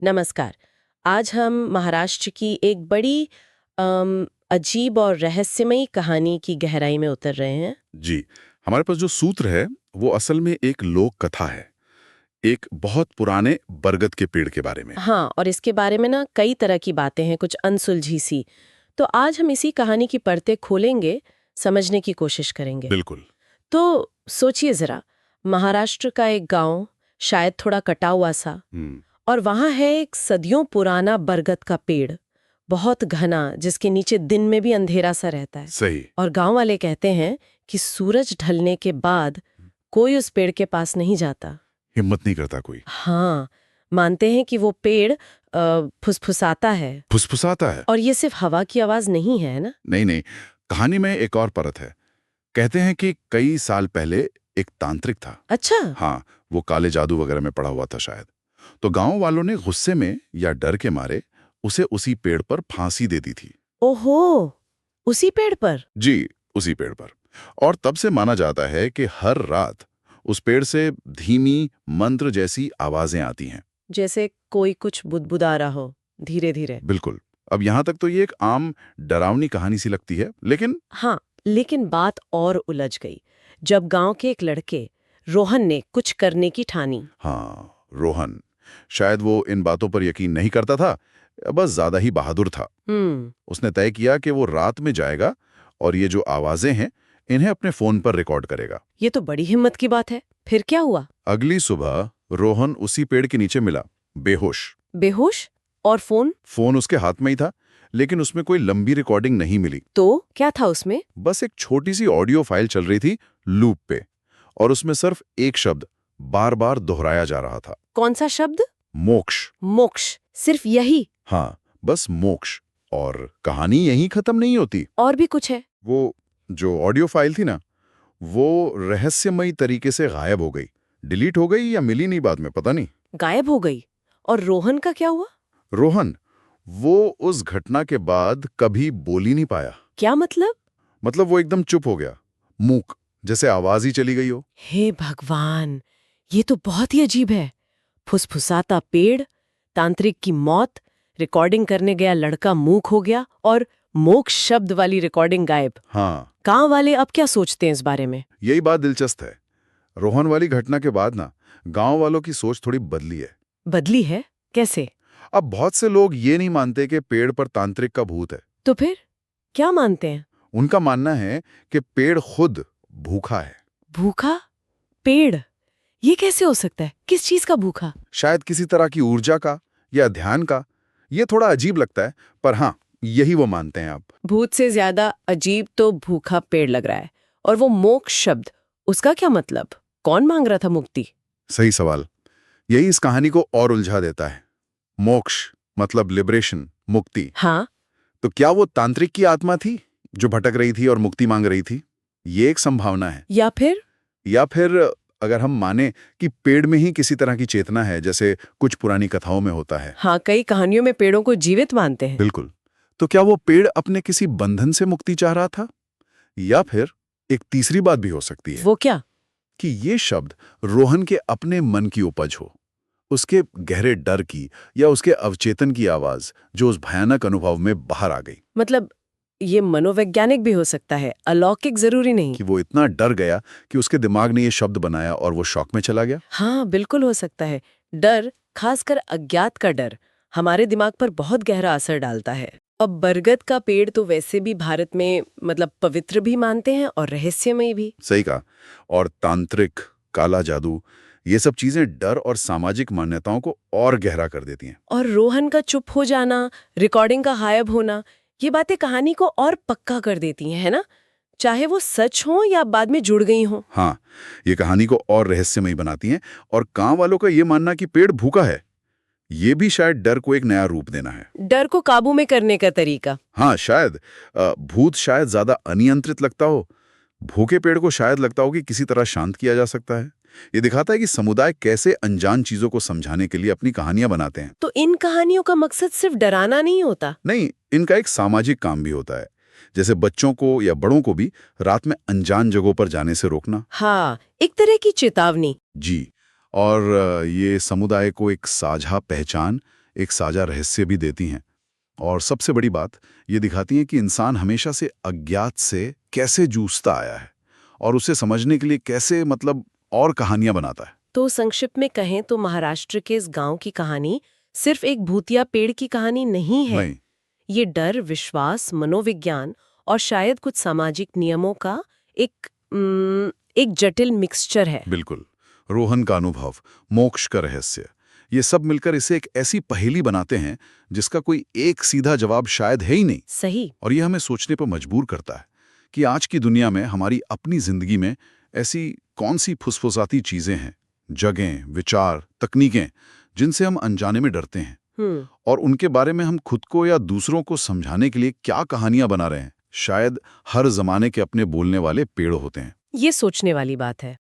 नमस्कार। आज हम महाराष्ट्र की एक बड़ी अजीब और रहस्यमयी कहानी की गहराई में उतर रहे हैं। जी, हमारे पास जो सूत्र है, वो असल में एक लोक कथा है। एक बहुत पुराने बरगद के पेड़ के बारे में। हाँ, और इसके बारे में ना कई तरह की बातें हैं, कुछ अनसुलझी सी। तो आज हम इसी कहानी की परतें खोलेंगे, समझने की कोशिश करेंगे। बिल्कुल। तो सोचिए जरा, महाराष्ट्र का एक गांव, शायद थोड़ा कटा हुआ सा, हम्म। और वहां है एक सदियों पुराना बरगद का पेड़, बहुत घना, जिसके नीचे दिन में भी अंधेरा सा रहता है। सही। और गांव वाले कहते हैं कि सूरज ढलने के बाद कोई उस पेड़ के पास नहीं जाता। हिम्मत नहीं करता कोई। हाँ, मानते हैं कि वो पेड़ फुसफुसाता है। फुसफुसाता है। और ये सिर्फ हवा की आवाज नहीं है ना। नहीं नहीं, कहानी में एक और परत है। कहते हैं कि कई साल पहले एक तांत्रिक था। अच्छा। हाँ, वो काले जादू वगैरह में पड़ा हुआ था शायद। तो गांव वालों ने गुस्से में या डर के मारे उसे उसी पेड़ पर फांसी दे दी थी। ओहो, उसी पेड़ पर? जी, उसी पेड़ पर। और तब से माना जाता है कि हर रात उस पेड़ से धीमी मंत्र जैसी आवाजें आती हैं। जैसे कोई कुछ बुदबुदा रहा हो, धीरे धीरे। बिल्कुल। अब यहां तक तो ये एक आम डरावनी कहानी सी लगती है, लेकिन हाँ, लेकिन बात और उलझ गई जब गांव के एक लड़के रोहन ने कुछ करने की ठानी। हाँ, रोहन, शायद वो इन बातों पर यकीन नहीं करता था, बस ज्यादा ही बहादुर था। उसने तय किया कि वो रात में जाएगा और ये जो आवाजें हैं इन्हें अपने फोन पर रिकॉर्ड करेगा। ये तो बड़ी हिम्मत की बात है। फिर क्या हुआ? अगली सुबह रोहन उसी पेड़ के नीचे मिला, बेहोश। बेहोश? और फोन? फोन उसके हाथ में ही था, लेकिन उसमें कोई लंबी रिकॉर्डिंग नहीं मिली। तो क्या था उसमें? बस एक छोटी सी ऑडियो फाइल चल रही थी लूप पे, और उसमें सिर्फ एक शब्द बार बार दोहराया जा रहा था। कौन सा शब्द? मोक्ष। मोक्ष? सिर्फ यही? हाँ, बस मोक्ष। और कहानी यहीं खत्म नहीं होती। और भी कुछ है? वो जो ऑडियो फाइल थी ना, वो रहस्यमयी तरीके से गायब हो गई। डिलीट हो गई या मिली नहीं बाद में, पता नहीं। गायब हो गई। और रोहन का क्या हुआ? रोहन, वो उस घटना के बाद कभी बोल ही नहीं पाया। क्या मतलब? मतलब वो एकदम चुप हो गया, मूक, जैसे आवाज ही चली गई हो। हे भगवान, ये तो बहुत ही अजीब है। फुसफुसाता पेड़, तांत्रिक की मौत, रिकॉर्डिंग करने गया लड़का मूक हो गया, और मोक्ष शब्द वाली रिकॉर्डिंग गायब। हाँ, गांव वाले अब क्या सोचते हैं इस बारे में? यही बात दिलचस्प है। रोहन वाली घटना के बाद ना, गांव वालों की सोच थोड़ी बदली है। बदली है? कैसे? अब बहुत से लोग ये नहीं मानते कि पेड़ पर तांत्रिक का भूत है। तो फिर क्या मानते हैं? उनका मानना है कि पेड़ खुद भूखा है। भूखा पेड़? ये कैसे हो सकता है? किस चीज का भूखा? शायद किसी तरह की ऊर्जा का या ध्यान का। ये थोड़ा अजीब लगता है, पर हाँ, यही वो मानते हैं अब। भूत से ज्यादा अजीब तो भूखा पेड़ लग रहा है। और वो मोक्ष शब्द, उसका क्या मतलब? कौन मांग रहा था मुक्ति? सही सवाल। यही इस कहानी को और उलझा देता है। मोक्ष मतलब लिबरेशन, मुक्ति। हाँ। तो क्या वो तांत्रिक की आत्मा थी जो भटक रही थी और मुक्ति मांग रही थी? ये एक संभावना है। या फिर अगर हम माने कि पेड़ में ही किसी तरह की चेतना है, जैसे कुछ पुरानी कथाओं में होता है। हाँ, कई कहानियों में पेड़ों को जीवित मानते हैं। बिल्कुल। तो क्या वो पेड़ अपने किसी बंधन से मुक्ति चाह रहा था? या फिर एक तीसरी बात भी हो सकती है। वो क्या? कि ये शब्द रोहन के अपने मन की उपज हो, उसके गहरे डर की या उसके अवचेतन की आवाज जो उस भयानक अनुभव में बाहर आ गई। मतलब ये मनोवैज्ञानिक भी हो सकता है, अलौकिक जरूरी नहीं। कि वो इतना डर गया कि उसके दिमाग ने ये शब्द बनाया और वो शॉक में चला गया। हाँ, बिल्कुल हो सकता है। डर, खासकर अज्ञात का डर, हमारे दिमाग पर बहुत गहरा असर डालता है। अब बरगद का पेड़ तो वैसे भी भारत में मतलब पवित्र भी मानते हैं और रहस्यमय भी। सही कहा। और तांत्रिक, काला जादू, ये सब चीजें डर और सामाजिक मान्यताओं को और गहरा कर देती हैं। और रोहन का चुप हो जाना, रिकॉर्डिंग का गायब होना, ये बातें कहानी को और पक्का कर देती हैं, है ना? चाहे वो सच हो या बाद में जुड़ गई हो। हाँ, ये कहानी को और रहस्यमयी बनाती हैं। और गांव वालों का ये मानना कि पेड़ भूखा है, ये भी शायद डर को एक नया रूप देना है। डर को काबू में करने का तरीका। हाँ, शायद भूत शायद ज्यादा अनियंत्रित लगता हो, भूखे पेड़ को शायद लगता हो कि किसी तरह शांत किया जा सकता है। ये दिखाता है कि समुदाय कैसे अनजान चीजों को समझाने के लिए अपनी कहानियां बनाते हैं। तो इन कहानियों का मकसद सिर्फ डराना नहीं होता। नहीं, इनका एक सामाजिक काम भी होता है, जैसे बच्चों को या बड़ों को भी रात में अनजान जगहों पर जाने से रोकना। हाँ, एक तरह की चेतावनी। जी। और ये समुदाय को एक साझा पहचान एक साझा रहस्य भी देती हैं। और सबसे बड़ी बात ये दिखाती हैं कि इंसान हमेशा से अज्ञात से कैसे जूझता आया है और उसे समझने के लिए कैसे और कहानियां बनाता है। तो संक्षिप्त में कहें तो महाराष्ट्र के इस गांव की कहानी सिर्फ एक भूतिया पेड़ की कहानी नहीं है। नहीं, ये डर, विश्वास, मनोविज्ञान और शायद कुछ सामाजिक नियमों का एक जटिल मिक्सचर है। बिल्कुल। रोहन का अनुभव, मोक्ष का रहस्य, ये सब मिलकर इसे एक ऐसी पहेली बनाते हैं जिसका कोई एक सीधा जवाब शायद है ही नहीं। सही। और ये हमें सोचने पर मजबूर करता है कि आज की दुनिया में, हमारी अपनी जिंदगी में ऐसी कौन सी फुसफुसाती चीजें हैं, जगहें, विचार, तकनीकें, जिनसे हम अनजाने में डरते हैं, और उनके बारे में हम खुद को या दूसरों को समझाने के लिए क्या कहानियां बना रहे हैं। शायद हर जमाने के अपने बोलने वाले पेड़ होते हैं। ये सोचने वाली बात है।